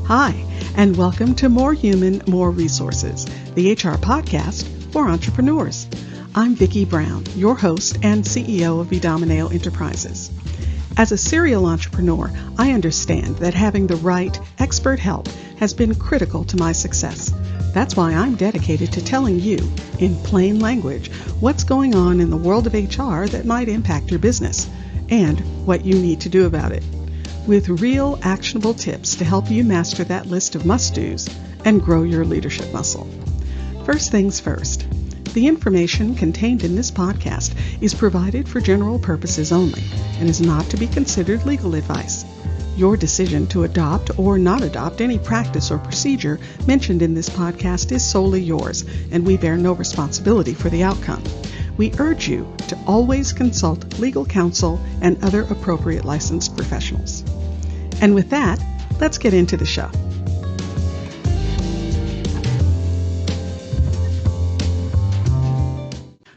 Hi, and welcome to More Human, More Resources, the HR podcast for entrepreneurs. I'm Vicki Brown, your host and CEO of Vidamaneo Enterprises. As a serial entrepreneur, I understand that having the right expert help has been critical to my success. That's why I'm dedicated to telling you, in plain language, what's going on in the world of HR that might impact your business and what you need to do about it, with real actionable tips to help you master that list of must-dos and grow your leadership muscle. First things first, the information contained in this podcast is provided for general purposes only and is not to be considered legal advice. Your decision to adopt or not adopt any practice or procedure mentioned in this podcast is solely yours, and we bear no responsibility for the outcome. We urge you to always consult legal counsel and other appropriate licensed professionals. And with that, let's get into the show.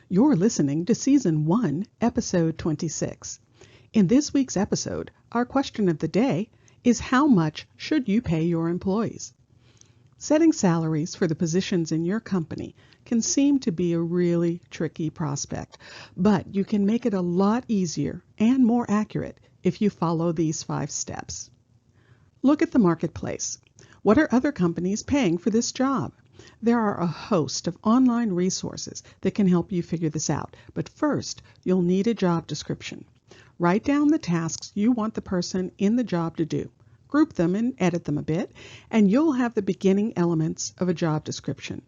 You're listening to Season 1, Episode 26. In this week's episode, our question of the day is, how much should you pay your employees? Setting salaries for the positions in your company can seem to be a really tricky prospect, but you can make it a lot easier and more accurate if you follow these 5 steps. Look at the marketplace. What are other companies paying for this job? There are a host of online resources that can help you figure this out, but first, you'll need a job description. Write down the tasks you want the person in the job to do. Group them and edit them a bit, and you'll have the beginning elements of a job description.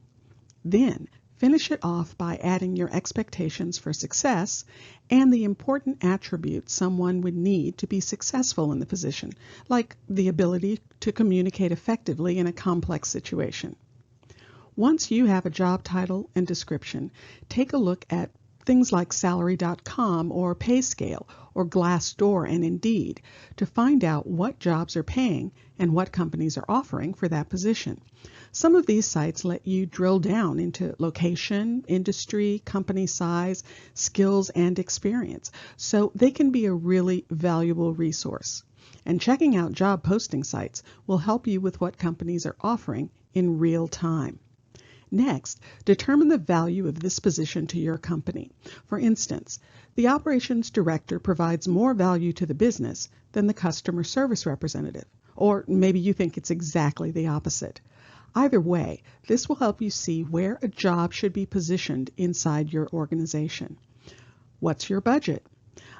Then, finish it off by adding your expectations for success and the important attributes someone would need to be successful in the position, like the ability to communicate effectively in a complex situation. Once you have a job title and description, take a look at things like salary.com or PayScale or Glassdoor and Indeed to find out what jobs are paying and what companies are offering for that position. Some of these sites let you drill down into location, industry, company size, skills, and experience, so they can be a really valuable resource. And checking out job posting sites will help you with what companies are offering in real time. Next, determine the value of this position to your company. For instance, the operations director provides more value to the business than the customer service representative, or maybe you think it's exactly the opposite. Either way, this will help you see where a job should be positioned inside your organization. What's your budget?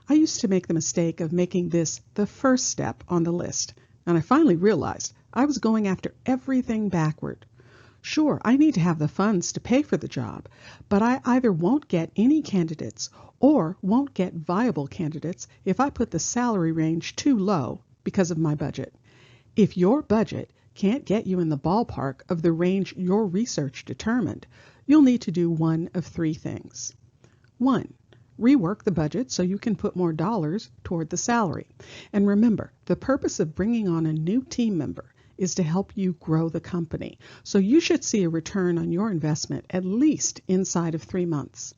I used to make the mistake of making this the first step on the list, and I finally realized I was going after everything backward. Sure, I need to have the funds to pay for the job, but I either won't get any candidates or won't get viable candidates if I put the salary range too low because of my budget. If your budget can't get you in the ballpark of the range your research determined, you'll need to do one of 3 things. 1. Rework the budget so you can put more dollars toward the salary. And remember, the purpose of bringing on a new team member is to help you grow the company. So you should see a return on your investment at least inside of 3 months.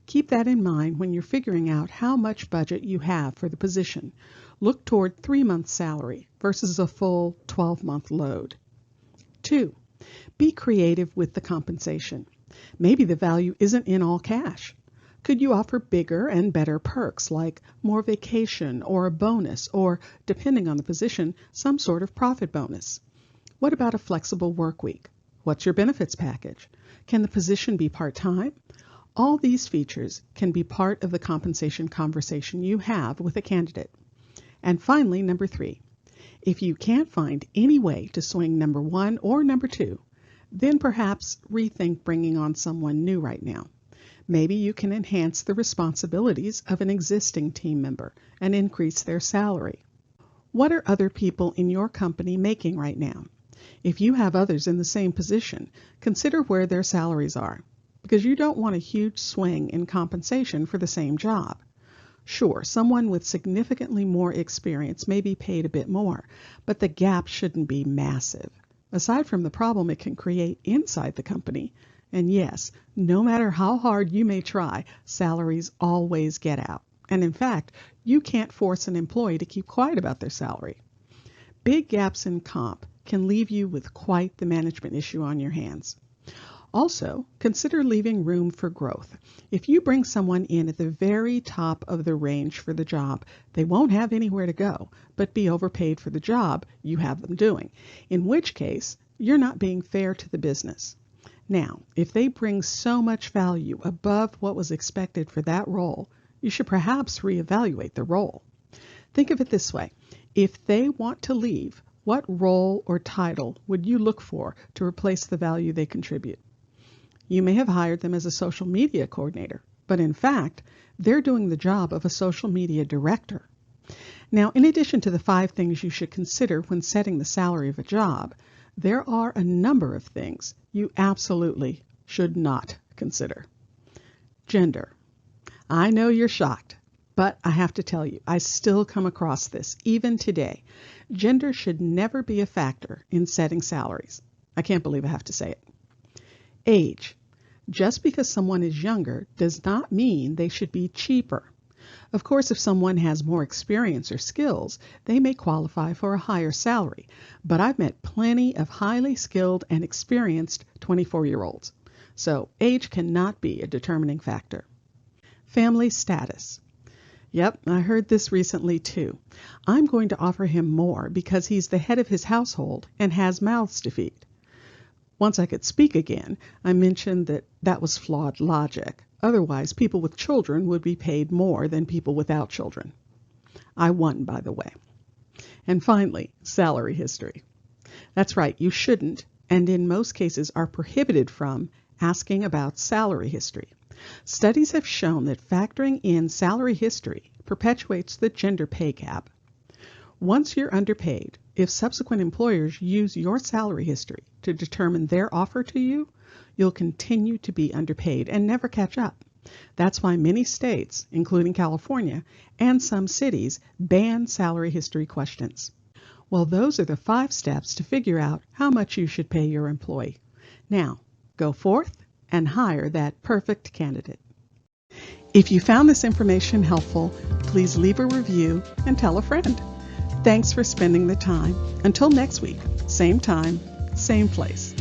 Keep that in mind when you're figuring out how much budget you have for the position. Look toward 3 months salary versus a full 12-month load. 2. Be creative with the compensation. Maybe the value isn't in all cash. Could you offer bigger and better perks like more vacation or a bonus or, depending on the position, some sort of profit bonus? What about a flexible work week? What's your benefits package? Can the position be part-time? All these features can be part of the compensation conversation you have with a candidate. And finally, number 3, if you can't find any way to swing number 1 or number 2, then perhaps rethink bringing on someone new right now. Maybe you can enhance the responsibilities of an existing team member and increase their salary. What are other people in your company making right now? If you have others in the same position, consider where their salaries are, because you don't want a huge swing in compensation for the same job. Sure, someone with significantly more experience may be paid a bit more, but the gap shouldn't be massive. Aside from the problem it can create inside the company, and yes, no matter how hard you may try, salaries always get out. And in fact, you can't force an employee to keep quiet about their salary. Big gaps in comp can leave you with quite the management issue on your hands. Also, consider leaving room for growth. If you bring someone in at the very top of the range for the job, they won't have anywhere to go, but be overpaid for the job you have them doing, in which case you're not being fair to the business. Now, if they bring so much value above what was expected for that role, you should perhaps reevaluate the role. Think of it this way. If they want to leave, what role or title would you look for to replace the value they contribute? You may have hired them as a social media coordinator, but in fact, they're doing the job of a social media director. Now, in addition to the 5 things you should consider when setting the salary of a job, there are a number of things you absolutely should not consider. Gender. I know you're shocked, but I have to tell you, I still come across this even today. Gender should never be a factor in setting salaries. I can't believe I have to say it. Age. Just because someone is younger does not mean they should be cheaper. Of course, if someone has more experience or skills, they may qualify for a higher salary, but I've met plenty of highly skilled and experienced 24-year-olds. So age cannot be a determining factor. Family status. Yep, I heard this recently too. I'm going to offer him more because he's the head of his household and has mouths to feed. Once I could speak again, I mentioned that was flawed logic. Otherwise, people with children would be paid more than people without children. I won, by the way. And finally, salary history. That's right, you shouldn't, and in most cases are prohibited from, asking about salary history. Studies have shown that factoring in salary history perpetuates the gender pay gap. Once you're underpaid, if subsequent employers use your salary history to determine their offer to you, you'll continue to be underpaid and never catch up. That's why many states, including California, and some cities ban salary history questions. Well, those are the 5 steps to figure out how much you should pay your employee. Now, go forth and hire that perfect candidate. If you found this information helpful, please leave a review and tell a friend. Thanks for spending the time. Until next week, same time, same place.